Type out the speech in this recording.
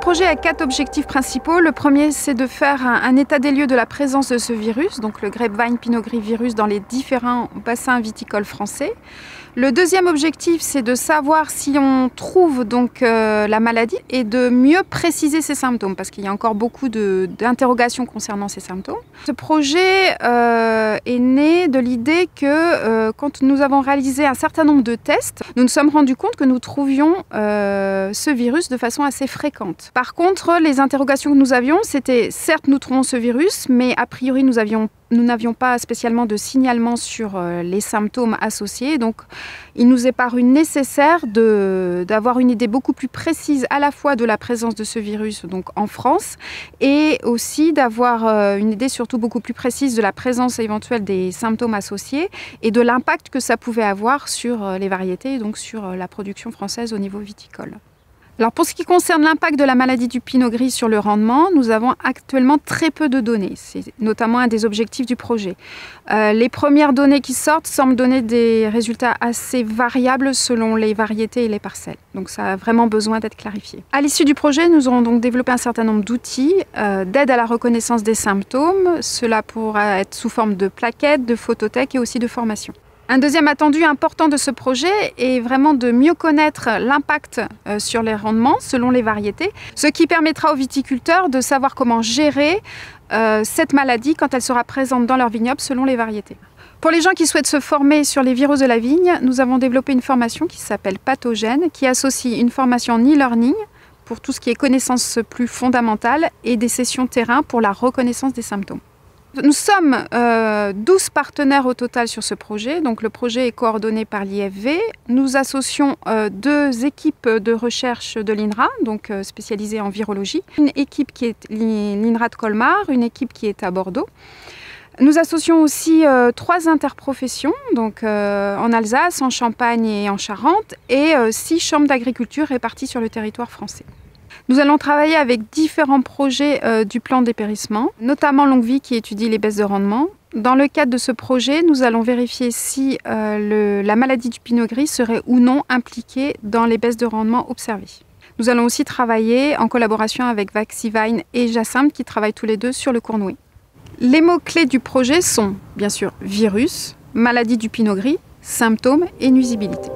projet a 4 objectifs principaux. Le premier, c'est de faire un état des lieux de la présence de ce virus, donc le grapevine Pinot Gris virus, dans les différents bassins viticoles français. Le deuxième objectif, c'est de savoir si on trouve donc la maladie et de mieux préciser ses symptômes, parce qu'il y a encore beaucoup d'interrogations concernant ces symptômes. Ce projet est né de l'idée que quand nous avons réalisé un certain nombre de tests, nous nous sommes rendus compte que nous trouvions ce virus de façon assez fréquente. Par contre, les interrogations que nous avions, c'était certes nous trouvons ce virus, mais a priori nous n'avions pas spécialement de signalement sur les symptômes associés. Donc, il nous est paru nécessaire d'avoir une idée beaucoup plus précise à la fois de la présence de ce virus donc en France et aussi d'avoir une idée surtout beaucoup plus précise de la présence éventuelle des symptômes associés et de l'impact que ça pouvait avoir sur les variétés et donc sur la production française au niveau viticole. Alors pour ce qui concerne l'impact de la maladie du Pinot Gris sur le rendement, nous avons actuellement très peu de données. C'est notamment un des objectifs du projet. Les premières données qui sortent semblent donner des résultats assez variables selon les variétés et les parcelles. Donc ça a vraiment besoin d'être clarifié. À l'issue du projet, nous aurons donc développé un certain nombre d'outils d'aide à la reconnaissance des symptômes. Cela pourra être sous forme de plaquettes, de photothèques et aussi de formation. Un deuxième attendu important de ce projet est vraiment de mieux connaître l'impact sur les rendements selon les variétés, ce qui permettra aux viticulteurs de savoir comment gérer cette maladie quand elle sera présente dans leur vignoble selon les variétés. Pour les gens qui souhaitent se former sur les virus de la vigne, nous avons développé une formation qui s'appelle Pathogène, qui associe une formation en e-learning pour tout ce qui est connaissances plus fondamentales et des sessions terrain pour la reconnaissance des symptômes. Nous sommes 12 partenaires au total sur ce projet. Donc le projet est coordonné par l'IFV. Nous associons 2 équipes de recherche de l'INRA, donc spécialisées en virologie. Une équipe qui est l'INRA de Colmar, une équipe qui est à Bordeaux. Nous associons aussi 3 interprofessions, donc en Alsace, en Champagne et en Charente, et 6 chambres d'agriculture réparties sur le territoire français. Nous allons travailler avec différents projets du plan dépérissement, notamment Longue Vie qui étudie les baisses de rendement. Dans le cadre de ce projet, nous allons vérifier si la maladie du Pinot Gris serait ou non impliquée dans les baisses de rendement observées. Nous allons aussi travailler en collaboration avec Vaxivine et Jacinthe qui travaillent tous les deux sur le Cournouet. Les mots-clés du projet sont bien sûr virus, maladie du Pinot Gris, symptômes et nuisibilité.